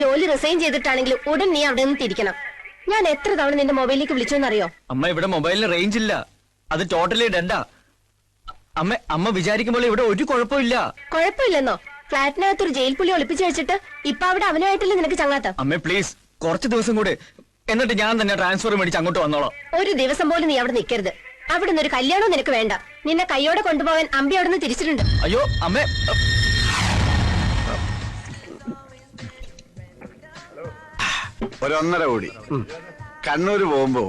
ജോലി റിസൈൻ ചെയ്തിട്ടാണെങ്കിലും ഉടൻ നീ അവിടെ നിന്ന് തിരിക്കണം. ഞാൻ എത്ര തവണ നിന്റെ മൊബൈലിലേക്ക് വിളിച്ചോന്നറിയോ? അമ്മ, ഇവിടെ മൊബൈലിന് റേഞ്ച് ഇല്ല. അത് ടോട്ടലി ഡെഡാ. അമ്മ വിചാരിക്കുമ്പോൾ ഇവിടെ ഒരു കുഴപ്പമില്ല. കുഴപ്പമില്ലെന്നോ? ഫ്ലാറ്റിനകത്തൊരു ജയിൽ പുലി ഒളിപ്പിച്ചു വെച്ചിട്ട് ഇപ്പൊ അവിടെ അവനുമായിട്ടില്ല നിനക്ക് ചങ്ങാത്തം. അമ്മേ പ്ലീസ്, കുറച്ച് ദിവസം കൂടെ, എന്നിട്ട് ഞാൻ തന്നെ ട്രാൻസ്ഫർ മേടിച്ച് അങ്ങോട്ട് വന്നോളാം. ഒരു ദിവസം പോലും നീ അവിടെ നിൽക്കരുത്. അവിടെ നിന്നൊരു കല്യാണം നിനക്ക് വേണ്ട. നിന്നെ കൈയോടെ കൊണ്ടുപോകാൻ അമ്പി അവിടെ നിന്ന് തിരിച്ചിട്ടുണ്ട്. അയ്യോ അമ്മേ, ഒരു 1.5 കോടി. കണ്ണൂര് പോകുമ്പോ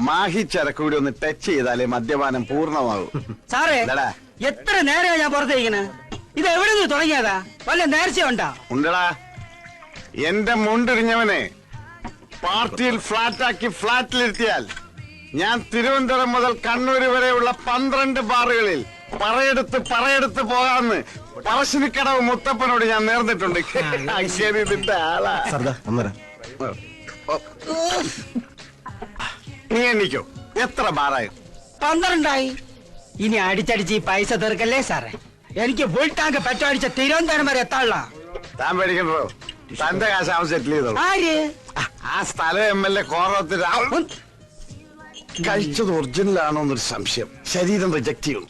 മാഹി ചരക്കൂടി ഒന്ന് ടച്ച് ചെയ്താലേ മദ്യപാനം പൂർണ്ണമാകും. സാറേ, എത്ര നേരമാണ് ഞാൻ പുറത്തേക്കണ്? ഇത് എവിടെ നിന്ന് തുടങ്ങിയതാ? വല്ല നേർച്ചയുണ്ടാ? ഉണ്ടടാ, എന്റെ മുണ്ടിരിഞ്ഞവനെ പാർട്ടിയിൽ ഫ്ലാറ്റാക്കി ഫ്ലാറ്റിലിരുത്തിയാൽ ഞാൻ തിരുവനന്തപുരം മുതൽ കണ്ണൂര് വരെയുള്ള 12 ബാറുകളിൽ പറയെടുത്ത് പോകാമെന്ന് പറശ്ശിനിക്കടവ് മുത്തപ്പനോട് ഞാൻ നേർന്നിട്ടുണ്ട്. ഇതിന്റെ ആളാ. നീ എണ്ണിക്കോ, എത്ര ബാറായി? 12 ഇനി അടിച്ചടിച്ച് ഈ പൈസ തീർക്കല്ലേ സാറേ? എനിക്ക് ഫുൾ ടാങ്ക് പെട്രോൾ അടിച്ച തിരുവനന്തപുരം വരെ എത്താനുള്ള. താൻ പേടിക്കണ്ടോ, തന്റെ കാശ് അവൻ സെറ്റിൽ ചെയ്തോളൂ. ആര്? ആ സ്ഥലം MLA കോറത്തിൽ കഴിച്ചത് ഒറിജിനൽ ആണോ എന്നൊരു സംശയം. ശരീരം റിജക്ട് ചെയ്യും.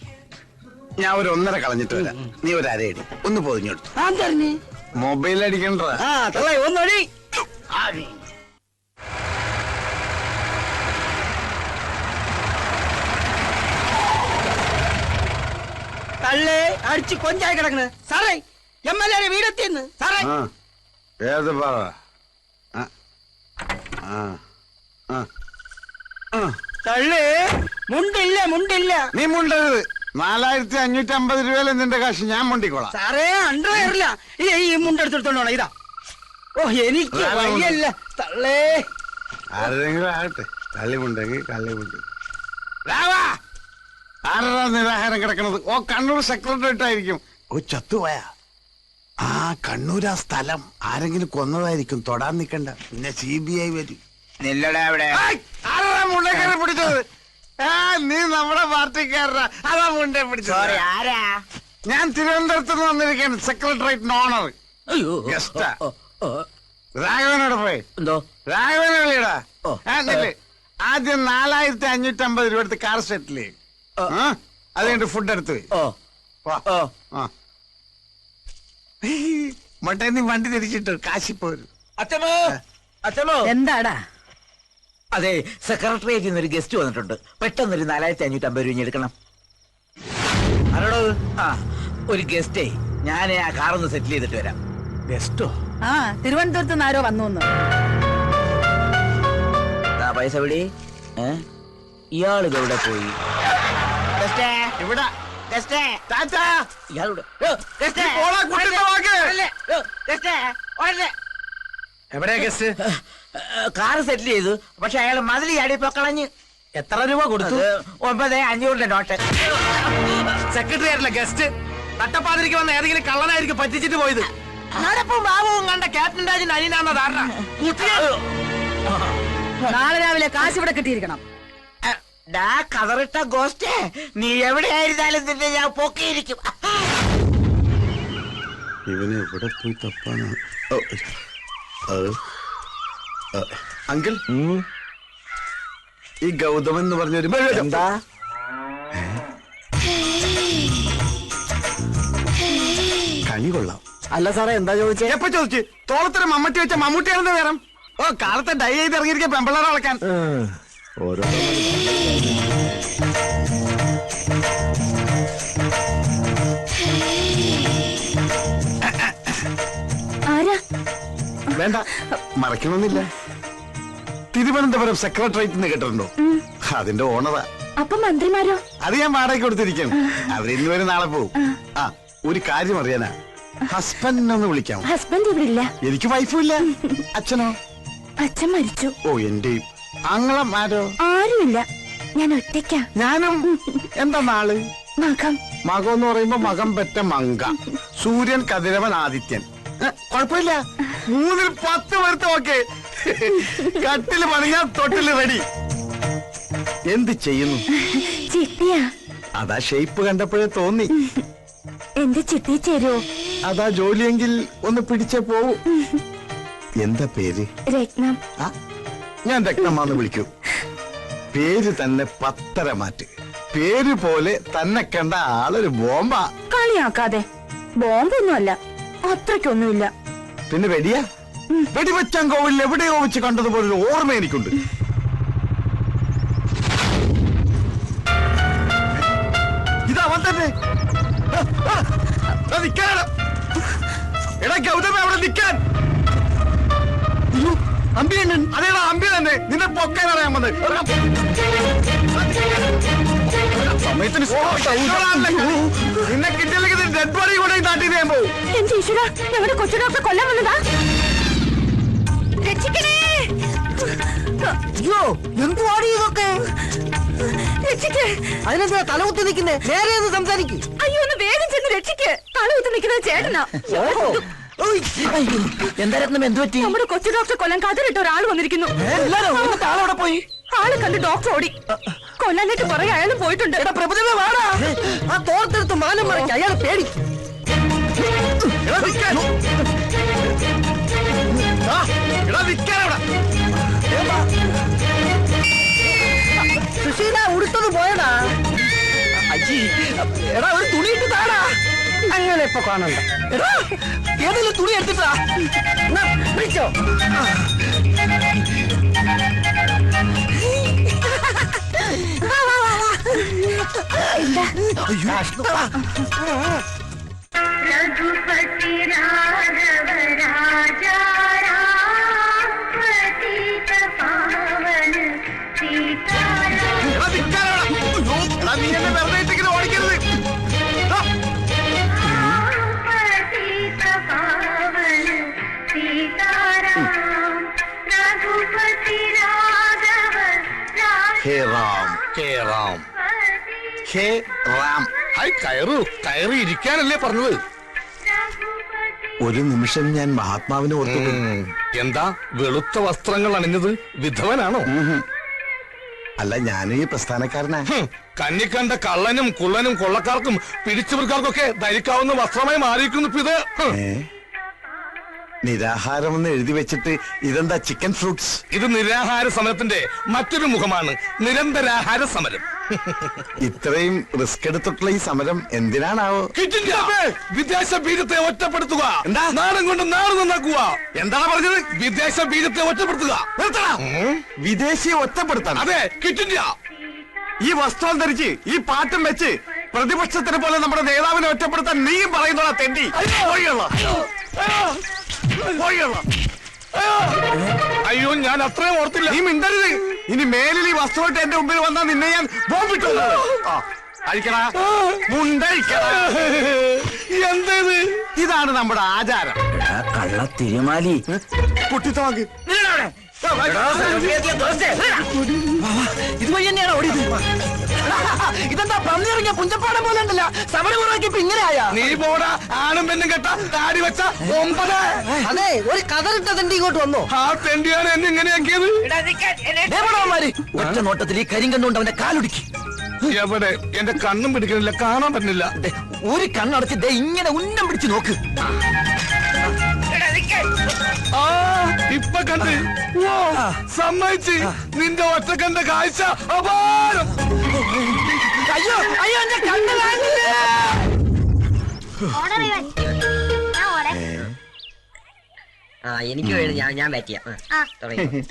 ഞാൻ ഒരു 1.5 കളഞ്ഞിട്ട് വരാം. നീ ഒരു അരയടി ഒന്ന് പൊതിഞ്ഞെടുത്തു. മൊബൈൽ അടിക്കണ്ട. ഒന്നടി തള്ളേ അടിച്ച് കൊഞ്ചായി കിടക്കണ് സാറേ. MLA വീടെത്തിന്ന് സാറേ. ഏത് പറ? തള്ളേ മുണ്ടില്ല. നീ മുണ്ടരുത്. 4550 രൂപയിലെ നിന്റെ കാശ് ഞാൻ മുണ്ടിക്കോളാം. സാറേ അണ്ടർവെയറില്ല. ഈ മുണ്ടെടുത്തോണ്ടോണ. ഇതാ. ഓ എനിക്ക് വയ്യല്ല തള്ളേ. ആരെങ്കിലും ആകട്ടെ, കള്ളിമുണ്ടെങ്കിൽ കള്ളിമുണ്ട്. ആരാ നിരാഹാരം കിടക്കണത്? ഓ, കണ്ണൂർ സെക്രട്ടേറിയറ്റ് ആയിരിക്കും. ഓ, ചത്തുപോയാ? ആ കണ്ണൂർ, ആ സ്ഥലം ആരെങ്കിലും കൊന്നതായിരിക്കും. തൊടാൻ നിക്കണ്ട, പിന്നെ CBI വരും. മുണ്ടേക്കാരെ പിടിച്ചത് നീ നമ്മുടെ പാർട്ടിക്കാരനാ. അതാ മുണ്ടേ പിടിച്ചത്. ഞാൻ തിരുവനന്തപുരത്ത് നിന്ന് വന്നിരിക്കുകയാണ്. സെക്രട്ടേറിയറ്റിന് ഓണർ ഗസ്റ്റാ. രാഘവനോട് പോയി രാഘവനെ വിളിയടാ. ആദ്യം 4550 രൂപ എടുത്ത് കാർ സെറ്റിൽ ചെയ്യും. അത് കഴിഞ്ഞിട്ട് ഫുഡ് എടുത്ത് മട്ടേ നീ വണ്ടി തിരിച്ചിട്ട് കാശിപ്പോരും. അച്ഛമോ എന്താടാ? അതെ, സെക്രട്ടേറിയറ്റിൽ നിന്ന് ഒരു ഗസ്റ്റ് വന്നിട്ടുണ്ട്. പെട്ടെന്നൊരു 4550 രൂപ എടുക്കണം. ആരോടോ? ആ, ഒരു ഗസ്റ്റേ. ഞാൻ ആ കാറൊന്ന് സെറ്റിൽ ചെയ്തിട്ട് വരാം. ഗസ്റ്റോ? ആ, തിരുവനന്തപുരത്ത് നിന്ന് ആരോ വന്നു. പൈസ വിടി. ഇയാളിതെവിടെ പോയി? ഇവിടെ എവിടെയാ ഗസ്റ്റ്? കാറ് സെറ്റിൽ ചെയ്തു. പക്ഷെ അയാൾ മതിൽ ചാടിയപ്പോ കളഞ്ഞ്. എത്ര രൂപ കൊടുത്തു? 9500 നോട്ട്. സെക്രട്ടറി ഗസ്റ്റ് നട്ടപ്പാതിരിക്ക് വന്ന ഏതെങ്കിലും കള്ളനായിരിക്കും പറ്റിച്ചിട്ട് പോയത്. നടപ്പും ബാബുവും കണ്ട ക്യാപ്റ്റൻ രാജിന് അനിയനാന്ന ധാരണ. നാളെ രാവിലെ കാശ് ഇവിടെ കിട്ടിയിരിക്കണം. കതറിട്ട ഗോസ്റ്റേ, നീ എവിടെയായിരുന്നാലും നിന്നെ ഞാൻ പൊക്കിയിരിക്കും. ഇവനെ എവിടെ പോയി തപ്പാണ്? അങ്കിൾ, ഈ ഗൗതമൻ എന്ന് പറഞ്ഞൊരു എന്താ കണി കൊള്ളാം. അല്ല സാറേ, എന്താ ചോദിച്ചേ? എപ്പോ ചോദിച്ചു? തോളത്തിന് മമ്മൂട്ടി വെച്ച മമ്മൂട്ടിയാണെന്ന് വേണം. ഓ, കാലത്തെ ഡൈ ചെയ്ത് ഇറങ്ങിയിരിക്കാൻ പെമ്പിള്ളേരെ വളക്കാൻ. ഓരോ വേണ്ട, മറക്കണമെന്നില്ല. തിരുവനന്തപുരം സെക്രട്ടേറിയറ്റ് നിന്ന് കേട്ടിട്ടുണ്ടോ? അതിന്റെ ഓണറാ. അപ്പൊ മന്ത്രിമാരോ? അത് ഞാൻ വാടകയ്ക്ക് കൊടുത്തിരിക്കും. അവരിന്ന് വരെ നാളെ പോവും. ആ, ഒരു കാര്യം അറിയാനാ. ഹസ്ബൻഡിനൊന്ന് വിളിക്കാം. ഹസ്ബൻഡ് ഇവിടെ ഇല്ല. എനിക്ക് വൈഫും ഇല്ല. അച്ഛനോ? അച്ഛൻ മരിച്ചു. ഓ, എന്റെ ആങ്ങളും ആരോ? ആരുമില്ല, ഞാൻ ഒറ്റയ്ക്കാ. ഞാനും. എന്താ നാള്? മകം. മകം എന്ന് പറയുമ്പോ മകം പെറ്റ മങ്ക. സൂര്യൻ, കതിരവൻ, ആദിത്യൻ. കുഴപ്പമില്ല. 3ൽ 10 വരുത്ത. ഓക്കെ, കട്ടില് പണിഞ്ഞാ തൊട്ടില് റെഡി. എന്ത് ചെയ്യുന്നു? ചിട്ടിയാ. അതാ ഷേപ്പ് കണ്ടപ്പോഴേ തോന്നി. എന്റെ ചിട്ടി ചേരുവോ? അതാ ജോലിയെങ്കിൽ ഒന്ന് പിടിച്ചേ പോവൂ. എന്താ പേര്? രത്നം. ആ, ഞാൻ രത്നമാന്ന് വിളിക്കൂ. പേര് തന്നെ പത്തര മാറ്റ്. പേര് പോലെ തന്നെ കണ്ട ആളൊരു ബോംബാ. കളിയാക്കാതെ. ബോംബൊന്നുമല്ല, അത്രയ്ക്കൊന്നുമില്ല. പിന്നെ വെടിയാ? വെടിവെച്ചാൻ കോവിലിൽ എവിടെയോ വെച്ച് കണ്ടതുപോലൊരു ഓർമ്മ എനിക്കുണ്ട്. ഇതവൻ തന്നെ. എടാ ഗൗതമ, അവിടെ നിൽക്കാൻ. അമ്പിയണ്ണൻ. അതേടാ അമ്പി തന്നെ. നിന്നെ പൊക്കാൻ അറിയാൻ വന്നത്. സമയത്തിന് നിന്നെ കിട്ടിയില്ലെങ്കിൽ ഡെഡ് ബോഡി കൂടെ നാട്ടിൽ ഞാൻ പോകും. എന്റെ ഈശ്വര, ഞങ്ങളുടെ കൊച്ചു ഡോക്ടർ കൊല്ലാൻ വന്നതാ. രക്ഷിക്കണേ. അയ്യോ, എന്തുവാടി ഇതൊക്കെ? രക്ഷിക്ക്. അതിനെന്താ തലകുത്തി നിൽക്കുന്നേ? നേരെ ഒന്ന് സംസാരിക്കും. അയ്യോ, ഒന്ന് വേഗം ചെന്ന് രക്ഷിക്ക്. തലകുത്തി നിൽക്കുന്നത് ചേട്ടനാ. എന്താ രത്നം, എന്ത് പറ്റി? നമ്മുടെ കൊച്ചു ഡോക്ടർ കൊല്ലാൻ കതിരിട്ട ഒരാൾ വന്നിരിക്കുന്നു. ആളവിടെ പോയി. ആളെ കണ്ട് ഡോക്ടർ ഓടി. കൊല്ലാനായിട്ട് കുറെ അയാളും പോയിട്ടുണ്ട്. പ്രഭുദേവ വാടാ. ആ തോർത്തെടുത്ത് മാനം മറയ്ക്ക്. അയാൾ പേടി. സുശീല ഉടുത്തത് പോയടാ. അജി, എടാ ഒരു തുണിയിട്ട് താടാ. അങ്ങനെ ഇപ്പൊ കാണണ്ട. എടാ ഏതെങ്കിലും തുണി എടുത്തിട്ടാ പിടിച്ചോ. रघुपति राघव राजा राम पतित पावन सीताराम ഓടിക്കരുത്. पतित पावन सीताराम रघुपति राघव ഹേ റാം, ഹേ റാം, ഹേ റാം. കയറി ഇരിക്കാനല്ലേ പറഞ്ഞത്? ഒരു നിമിഷം ഞാൻ മഹാത്മാവിനെ ഓർത്തു. എന്താ വെളുത്ത വസ്ത്രങ്ങൾ അണിഞ്ഞത്? വിധവനാണോ? അല്ല, ഞാൻ ഈ പ്രസ്ഥാനക്കാരനാ. കണ്ണിക്കണ്ട കള്ളനും കുള്ളനും കൊള്ളക്കാർക്കും പിടിച്ചുപിടിക്കാർക്കൊക്കെ ധരിക്കാവുന്ന വസ്ത്രമായി മാറിയിരിക്കുന്നു ഇപ്പൊ ഇത്. നിരാഹാരം എന്ന് എഴുതി വെച്ചിട്ട് ഇതെന്താ ചിക്കൻ ഫ്രൂട്ട്സ്? ഇത് നിരാഹാര സമരത്തിന്റെ മറ്റൊരു മുഖമാണ്, നിരന്തരാഹാര സമരം. ഇത്രയും റിസ്ക് എടുത്തിട്ടുള്ള ഈ സമരം എന്തിനാണാവോ? വിദേശ ബീജത്തെ ഒറ്റപ്പെടുത്തുക. എന്താ? നാടും കൊണ്ട് നാട് നന്നാക്കുക. എന്താണ് പറഞ്ഞത്? വിദേശ ബീജത്തെ ഒറ്റപ്പെടുത്തുക. വിദേശിയെ ഒറ്റപ്പെടുത്താൻ? അതെ, കിറ്റ് ഇന്ത്യ. ഈ വസ്ത്രം ധരിച്ച് ഈ പാട്ടും വെച്ച് പ്രതിപക്ഷത്തിനെ പോലെ നമ്മുടെ നേതാവിനെ ഒറ്റപ്പെടുത്താൻ നീയും പറയുന്നതാ തെണ്ടി. അയ്യോ, ഞാൻ അത്രയും ഓർത്തില്ല. നീ മിണ്ടരുത്. ഇനി മേലിൽ ഈ വസ്തുവായിട്ട് എന്റെ മുമ്പിൽ വന്നാൽ നിന്നെ ഞാൻ ബോംബിട്ടു. അഴിക്കടാ, മുണ്ടഴിക്കടാ. എന്തേത്? ഇതാണ് നമ്മുടെ ആചാരം. കള്ള തിരുമാലി. കുട്ടിത്തോക്ക് ഇതുവഴി തന്നെയാണ് ഓടിയത്. ഇതെന്താ പന്നിറങ്ങിയ പുഞ്ചപ്പാടം പോലെ ഉണ്ടല്ലോ. സമരമുറക്കിപ്പോ ഇങ്ങനെയായ. നീ പോടാ, ആണും പെണ്ണും കെട്ട താടി വെച്ച 9. അതെ, ഒരു കതറിട്ട തെണ്ടി ഇങ്ങോട്ട് വന്നോ. ആ തെണ്ടിയാണ് എന്നെ ഇങ്ങനെയാക്കിയത്. ഒറ്റ നോട്ടത്തിൽ ഈ കരിങ്കണ്ണുകൊണ്ട് അവന്റെ കാലൊടുക്കി. എവിടെ? എന്റെ കണ്ണും പിടിക്കണില്ല, കാണാൻ പറ്റുന്നില്ല. ഒരു കണ്ണടച്ച് ദേ ഇങ്ങനെ ഉന്നം പിടിച്ച് നോക്ക്. ആ, ഇപ്പൊ കണ്ട്. സമ്മതിച്ച്. നിന്റെ ഒറ്റ കണ്ട കാഴ്ച അപാരം. അയ്യോ അയ്യോ, എന്റെ കണ്ണ് കാണില്ലേ. എനിക്ക് വേണ്ടി ഞാൻ ബാറ്റ് ചെയ്യാം.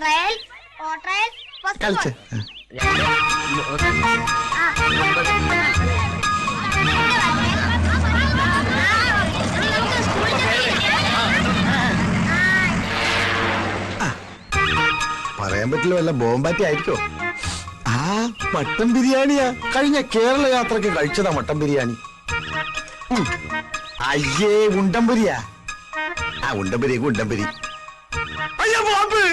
ट्रायल और ट्रायल കളിച്ച് പറയാൻ പറ്റില്ല, വല്ല ബോംബാറ്റി ആയിരിക്കോ? ആ, മട്ടൻ ബിരിയാണിയാ. കഴിഞ്ഞ കേരള യാത്രക്ക് കഴിച്ചതാ മട്ടൻ ബിരിയാണി. അയ്യേ, ഉണ്ടംപുരിയാ. ആ, ഉണ്ടംപുരി. അയ്യോ, ബോംബ്.